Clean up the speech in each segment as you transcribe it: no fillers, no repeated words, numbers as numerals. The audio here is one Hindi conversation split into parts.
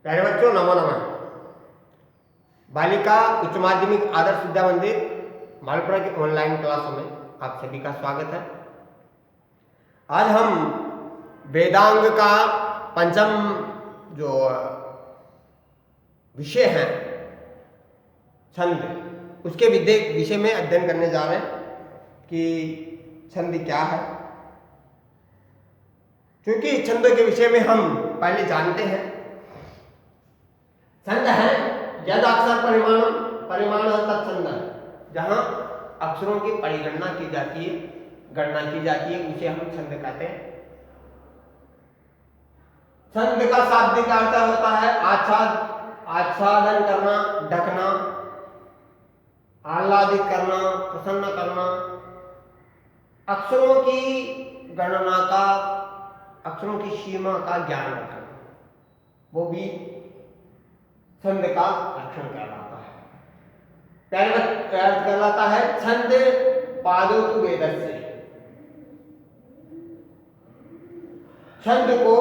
प्यारे बच्चों, नमो नमः। बालिका उच्च माध्यमिक आदर्श विद्या मंदिर मालपुरा की ऑनलाइन क्लासों में आप सभी का स्वागत है। आज हम वेदांग का पंचम जो विषय है छंद, उसके विषय में अध्ययन करने जा रहे हैं कि छंद क्या है। क्योंकि छंदों के विषय में हम पहले जानते हैं, छंद है यदाक्षर परिमाण तत्छंद, जहां अक्षरों की परिगणना की जाती है, गणना की जाती है, उसे हम छंद कहते हैं। छंद का शाब्दिक अर्थ होता है आच्छादन करना, ढकना, आह्लादित करना, प्रसन्न करना, अक्षरों की गणना का, अक्षरों की सीमा का ज्ञान रखना, वो भी छंद का लक्षण कहलाता है। पहला अर्थ कहलाता है छंद पादो तु वेदस्य। छंद को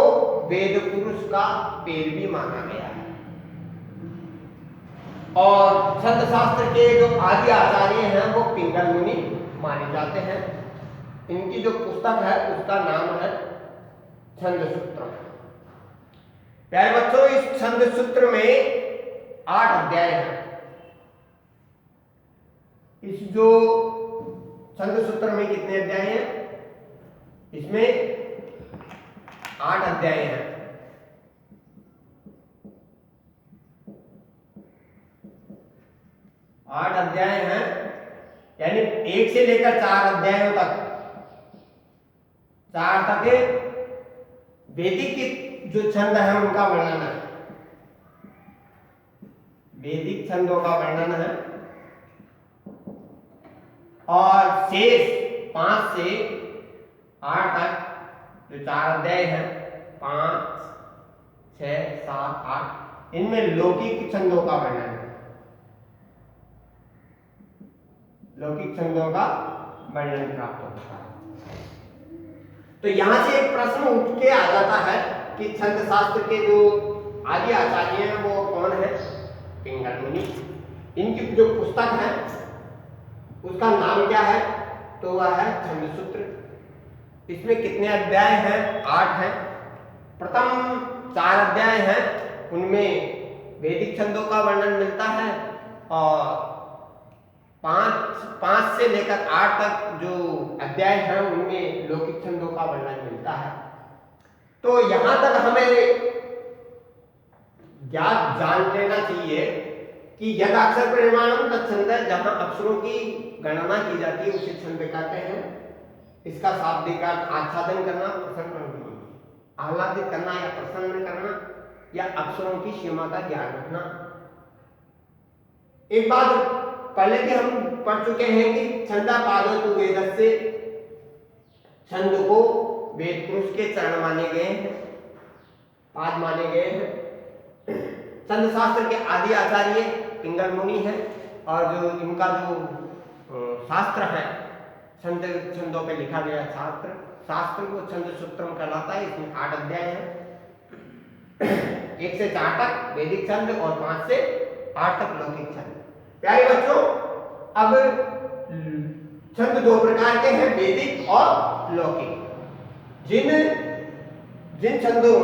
वेद पुरुष का पैर भी माना गया है। और छंद शास्त्र के जो आदि आचार्य हैं वो पिंगल मुनि माने जाते हैं। इनकी जो पुस्तक है उसका नाम है छंद सूत्र। प्यारे बच्चों, इस छंद सूत्र में 8 अध्याय हैं। इस जो छंद सूत्र में कितने अध्याय हैं? इसमें 8 अध्याय हैं। 8 अध्याय हैं, यानी 1 से लेकर 4 अध्यायों तक, 4 तक वैदिक की जो छंद है उनका वर्णन है, वैदिक छंदों का वर्णन है। और शेष 5 से 8 तक जो 4 अध्याय हैं, 5, 6, 7, 8, इनमें लौकिक छंदों का वर्णन है। लौकिक छंदों का वर्णन प्राप्त होता है। तो यहां से एक प्रश्न उठ के आ जाता है कि छंद शास्त्र के जो आदि आचार्य हैं वो कौन है? पिंगल मुनि। इनकी जो पुस्तक है उसका नाम क्या है? तो वह है छंद सूत्र। इसमें कितने अध्याय हैं? 8 हैं। प्रथम 4 अध्याय हैं, उनमें वैदिक छंदों का वर्णन मिलता है, और 5 से लेकर 8 तक जो अध्याय हैं उनमें लौकिक छंदों का वर्णन मिलता है। तो यहां तक हमें ज्ञात जान लेना चाहिए कि यदाक्षर परिमाणम तत्छंद, जहां अक्षरों की गणना की जाती है उसे छंद कहते हैं। इसका शाब्दिक अर्थ आच्छादन करना, प्रसन्न करना, आह्लादित करना या प्रसन्न करना, या अक्षरों की सीमा का ज्ञान रखना। एक बात पहले भी हम पढ़ चुके हैं कि छंदा पादो तु वेदस्य, छंद को वेद पुरुष के चरण माने गए हैं, पाद माने गए हैं। छंद शास्त्र के आदि आचार्य पिंगल मुनि है, और जो इनका जो शास्त्र है, छंदों पे लिखा गया शास्त्र को छंद सूत्रम कहलाता है। इसमें 8 अध्याय हैं, 1 से 4 तक वैदिक छंद और 5 से 8 तक लौकिक छंद। प्यारे बच्चों, अब छंद 2 प्रकार के हैं, वैदिक और लौकिक। जिन छंदों,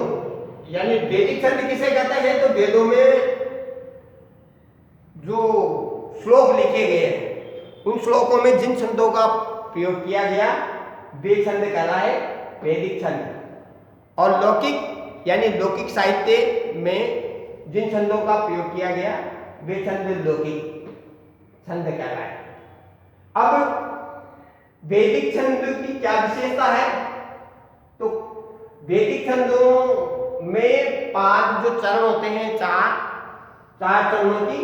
यानी वैदिक छंद किसे कहते हैं? तो वेदों में जो श्लोक लिखे गए हैं उन श्लोकों में जिन छंदों का प्रयोग किया गया वे छंद कहलाए वैदिक छंद। और लौकिक, यानी लौकिक साहित्य में जिन छंदों का प्रयोग किया गया वे छंद लौकिक छंद कहलाए। अब वैदिक छंद की क्या विशेषता है? तो वैदिक छंदों में पाद जो चरण होते हैं, 4 चरणों की,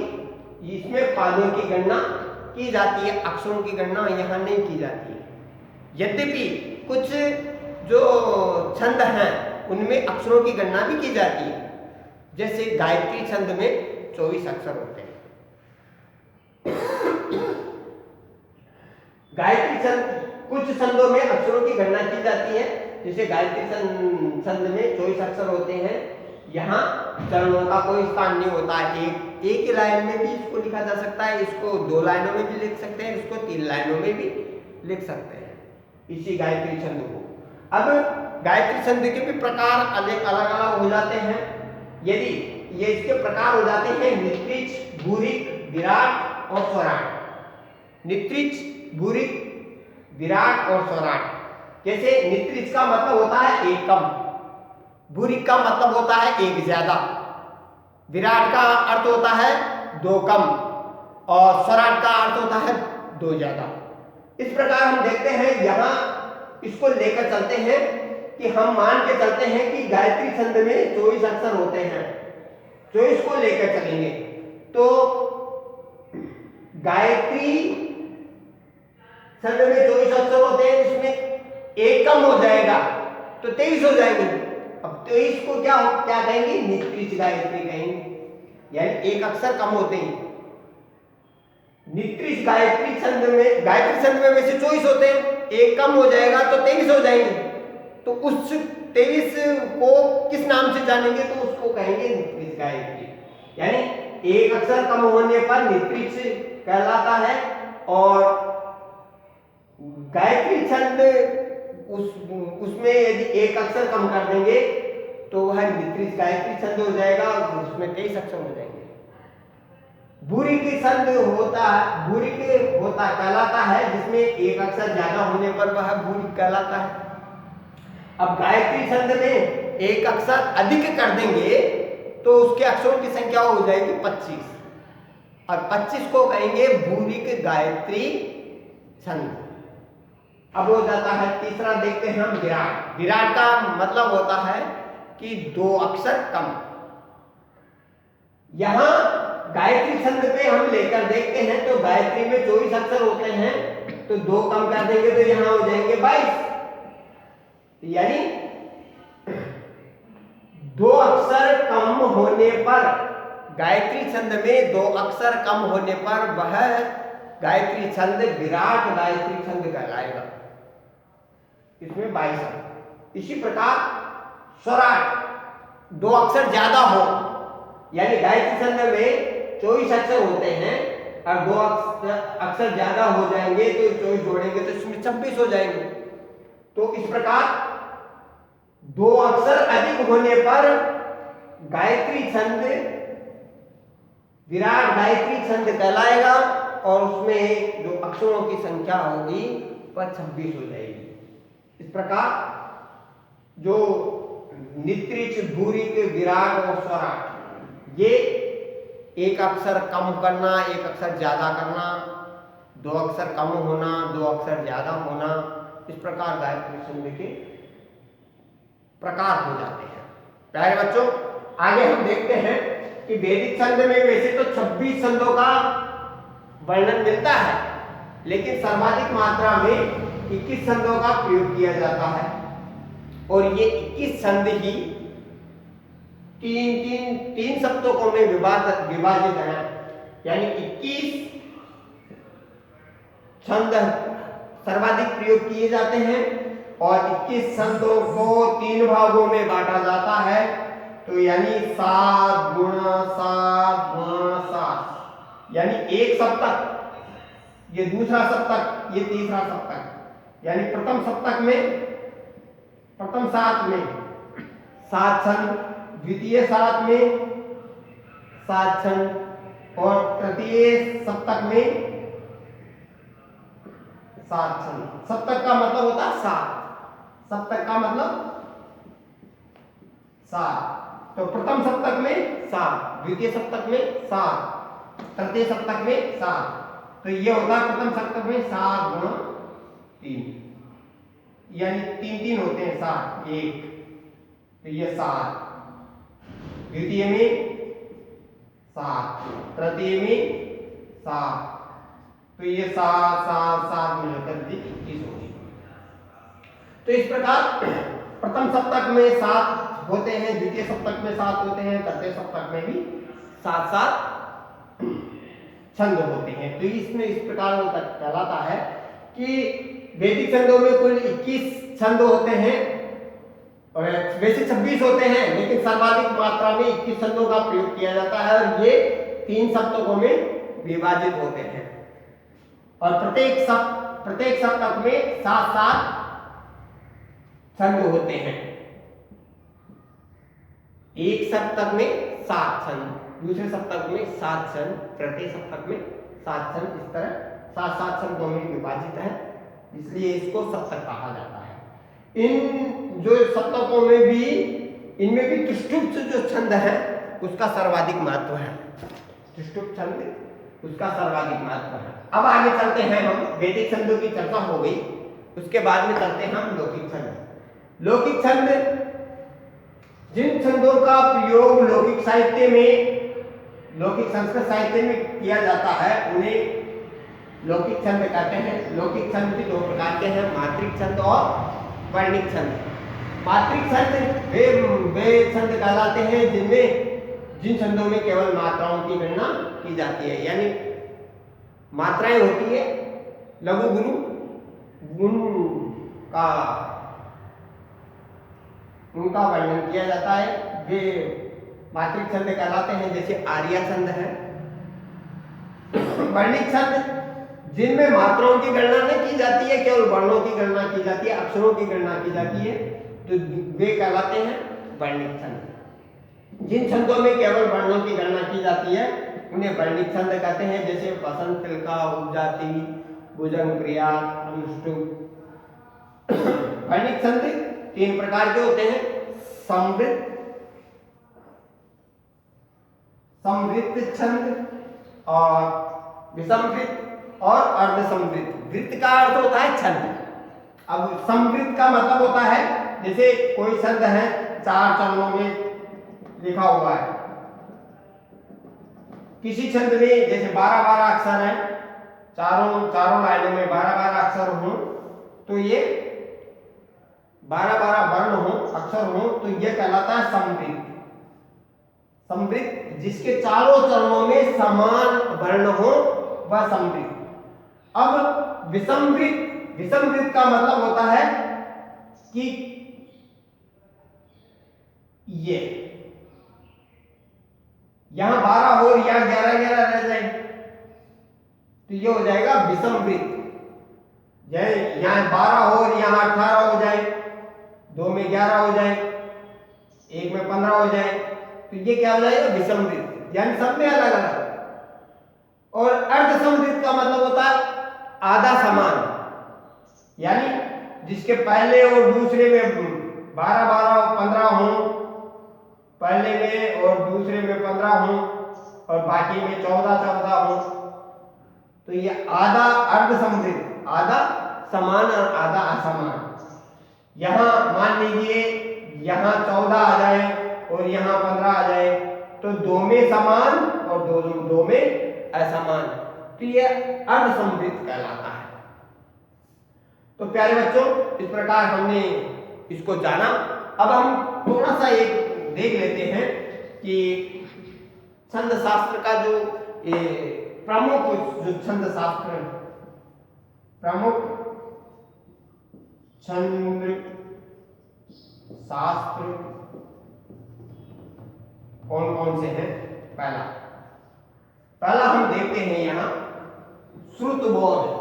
इसमें पादों की गणना की जाती है, अक्षरों की गणना यहां नहीं की जाती है। यद्यपि कुछ जो छंद हैं उनमें अक्षरों की गणना भी की जाती है, जैसे गायत्री छंद में 24 अक्षर होते हैं। गायत्री छंद, कुछ छंदों में अक्षरों की गणना की जाती है, जैसे गायत्री छंद में 24 अक्षर होते हैं, यहाँ चरणों का कोई स्थान नहीं होता है। एक ही लाइन में भी इसको लिखा जा सकता है, इसको 2 लाइनों में भी लिख सकते हैं, इसको 3 लाइनों में भी लिख सकते हैं इसी गायत्री छंद को। अब गायत्री छंद के भी प्रकार अलग अलग हो जाते हैं। यदि ये इसके प्रकार हो जाते हैं नित्रिच, भूरिक, विराट और स्वराट। नित्रिच, भूरिक, विराट और स्वराट। जैसे नित्रिच का मतलब होता है एक कम, भूरिक का मतलब होता है एक ज्यादा, विराट का अर्थ होता है 2 कम और स्वराट का अर्थ होता है 2 ज्यादा। इस प्रकार हम देखते हैं यहाँ इसको लेकर चलते हैं कि हम मान के चलते हैं कि गायत्री छंद में 24 अक्षर होते हैं, 24 को लेकर चलेंगे तो गायत्री छंद में 24 अक्षर होते हैं, इसमें एक कम हो जाएगा तो 23 हो जाएंगे। अब 23 को क्या कहेंगे? नित्रिच गायत्री कहेंगे, यानी एक अक्षर कम होते हैं। नित्रिच गायत्री छंद में वैसे 24 होते हैं, एक कम हो जाएगा तो 23 हो जाएंगे। तो उस 23 को किस नाम से जानेंगे? तो उसको कहेंगे नित्रिच गायत्री, यानी एक अक्षर कम होने पर नित्रिच कहलाता है। और गायत्री छंद उसमें यदि एक अक्षर कम कर देंगे तो वह नित्रिच गायत्री छंद हो जाएगा, उसमें 23 अक्षर हो जाएंगे। भूरिक छंद होता कहलाता है जिसमें एक अक्षर ज्यादा होने पर वह भूरिक कहलाता है। अब गायत्री छंद में एक अक्षर अधिक कर देंगे तो उसके अक्षरों की संख्या हो जाएगी 25 और 25 को कहेंगे भूरिक गायत्री छंद। अब हो जाता है तीसरा, देखते हैं हम विराट। विराट का मतलब होता है कि 2 अक्षर कम। यहां गायत्री छंद पे हम लेकर देखते हैं तो गायत्री में 24 अक्षर होते हैं, तो 2 कम कर देंगे तो यहां हो जाएंगे 22, यानी 2 अक्षर कम होने पर, गायत्री छंद में 2 अक्षर कम होने पर वह गायत्री छंद विराट गायत्री छंद कहलाएगा, इसमें 22 अक्षर। इसी प्रकार स्वराट, 2 अक्षर ज्यादा हो, यानी गायत्री छंद में 24 अक्षर होते हैं और 2 अक्षर ज्यादा हो जाएंगे तो 24 जोड़ेंगे तो इसमें 26 हो जाएंगे। तो इस प्रकार 2 अक्षर अधिक होने पर गायत्री छंद विराट गायत्री छंद कहलाएगा और उसमें जो अक्षरों की संख्या होगी वह 26 हो जाएगी। इस प्रकार जो नित्रिच, भूरिक, विराट और स्वराट, ये एक अक्षर कम करना, एक अक्षर ज्यादा करना, 2 अक्षर कम होना, 2 अक्षर ज्यादा होना, इस प्रकार गायत्री छंद के प्रकार हो जाते हैं। प्यारे बच्चों, आगे हम देखते हैं कि वैदिक छंद में वैसे तो 26 छंदों का वर्णन मिलता है, लेकिन सर्वाधिक मात्रा में 21 छंदों का प्रयोग किया जाता है और ये 21 छंद ही तीन सप्तकों में विभाजित है, यानी 21 छंद सर्वाधिक प्रयोग किए जाते हैं और 21 छंदों को 3 भागों में बांटा जाता है। तो यानी 7 गुणा 7 गुणा 7, यानी एक सप्तक, ये दूसरा सप्तक, ये तीसरा सप्तक, यानी प्रथम सप्तक में, प्रथम 7 में 7 छंद, द्वितीय 7 में 7 छंद और तृतीय सप्तक में 7 छंद। सप्तक का मतलब होता है 7, सप्तक का मतलब 7। तो प्रथम सप्तक में 7, द्वितीय सप्तक में 7, तृतीय सप्तक में 7। तो ये होता है प्रथम सप्तक में 7 गुणा 3, यानी 3 होते हैं 7, 1, तो ये 7, द्वितीय में 7, तृतीय में 7, तो ये 7 7 7 मिलकर 21 होगी। तो इस प्रकार प्रथम सप्तक में 7 होते हैं, द्वितीय सप्तक में 7 होते हैं, तृतीय सप्तक में भी 7 छंद होते हैं। तो इसमें इस प्रकार कहलाता है कि वैदिक छंदों में कुल 21 छंद होते हैं और वैसे 26 होते हैं, लेकिन सर्वाधिक मात्रा में 21 छंदों का प्रयोग किया जाता है और ये 3 सप्तकों में विभाजित होते हैं। और प्रत्येक सप्तक में 7-7 छंद होते हैं। एक सप्तक में 7 छंद, दूसरे सप्तक में 7 छंद, प्रत्येक सप्तक में 7 छंद, इस तरह 7-7 छंदों में विभाजित है, इसलिए इसको सप्तक कहा जाता है। इन जो सप्तकों में भी, इनमें भी त्रिष्टुप जो छंद है उसका सर्वाधिक महत्व है। त्रिष्टुप छंद उसका सर्वाधिक महत्व है। अब आगे चलते हैं हम, वैदिक छंदों की चर्चा हो गई, उसके बाद में चलते हैं हम लौकिक छंद। लौकिक छंद, जिन छंदों का प्रयोग लौकिक साहित्य में, लौकिक संस्कृत साहित्य में किया जाता है उन्हें लौकिक छंद कहते हैं। लौकिक छंद भी 2 प्रकार के हैं, मात्रिक छंद और वर्णिक छंद। मात्रिक छंद वे छंद कहलाते हैं जिन छंदों में केवल मात्राओं की गणना की जाती है, यानी मात्राएं होती है, लघु गुरु गुण का उनका वर्णन किया जाता है, वे मात्रिक छंद कहलाते हैं। जैसे आर्या छंद है। वर्णिक छंद जिनमें मात्राओं की गणना नहीं की जाती है, केवल वर्णों की गणना की जाती है, अक्षरों की गणना की जाती है, तो वे कहलाते हैं वर्णिक छंद। जिन छंदों में केवल वर्णों की गणना की जाती है उन्हें वर्णिक छंद कहते हैं। जैसे वसंत, तिलका, उपजाति, भुजंग, क्रिया, अनुष्टुप। वर्णिक छंद 3 प्रकार के होते हैं, समृद्ध छंद और विसमृद्ध और अर्धसमृद्ध। वृत्त का अर्थ होता है छंद। अब समृद्ध का मतलब होता है, जैसे कोई छंद है 4 चरणों में लिखा हुआ है, किसी छंद में जैसे 12-12 अक्षर है, चारों लाइनों में 12-12 अक्षर हो, तो ये 12-12 वर्ण हो, अक्षर हो, तो ये कहलाता है समृद्ध। समृद्ध जिसके चारों चरणों में समान वर्ण हो वह समृद्ध। अब विसमृद्ध का मतलब होता है कि ये यहां 12 हो, यहां 11-11 रह जाए, तो ये हो जाएगा विसमृद्ध। यहां 12 हो और यहां 18 हो जाए, 2 में 11 हो जाए, 1 में 15 हो जाए, तो ये क्या हो जाएगा विसमृद्ध, यानी सब में अलग अलग। और अर्धसमृद्ध का मतलब होता है आधा समान, यानी जिसके पहले और दूसरे में 12-12 और 15 हो, पहले में और दूसरे में 15 हो और बाकी में 14-14 हो, तो ये आधा अर्धसमृद्ध, आधा समान और आधा असमान। यहां मान लीजिए यहां 14 आ जाए और यहां 15 आ जाए, तो 2 में समान और 2 में असमान, तो यह अर्धसमृद्ध कहलाता है। तो प्यारे बच्चों, इस प्रकार हमने इसको जाना। अब हम थोड़ा सा एक देख लेते हैं कि छंद शास्त्र का जो प्रमुख जो छंद शास्त्र, प्रमुख छंद शास्त्र कौन कौन से हैं। पहला हम देखते हैं यहां श्रुतबोध।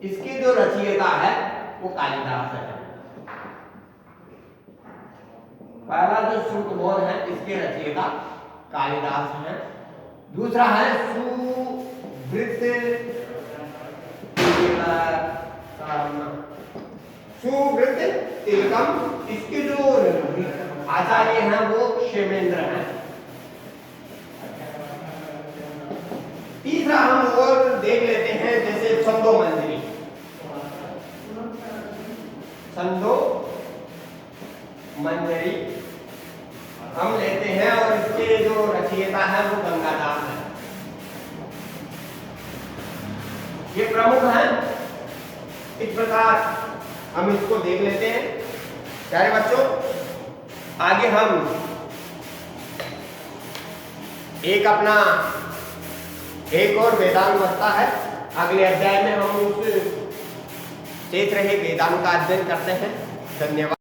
इसके जो रचयिता है वो कालिदास है। पहला जो श्रुतबोध है इसके रचयिता कालिदास है। दूसरा है सुवृत्त तिलकम, इसके जो आचार्य हैं वो क्षेमेंद्र हैं। तीसरा हम और देख लेते हैं, जैसे छंदोमंजरी हम लेते हैं और इसके जो रचयिता है वो गंगादास है। ये प्रमुख हैं। इस प्रकार हम इसको देख लेते हैं। प्यारे बच्चों, आगे हम एक और वेदांत बचता है। अगले अध्याय में हम उस शेष रहे वेदांत का अध्ययन करते हैं। धन्यवाद।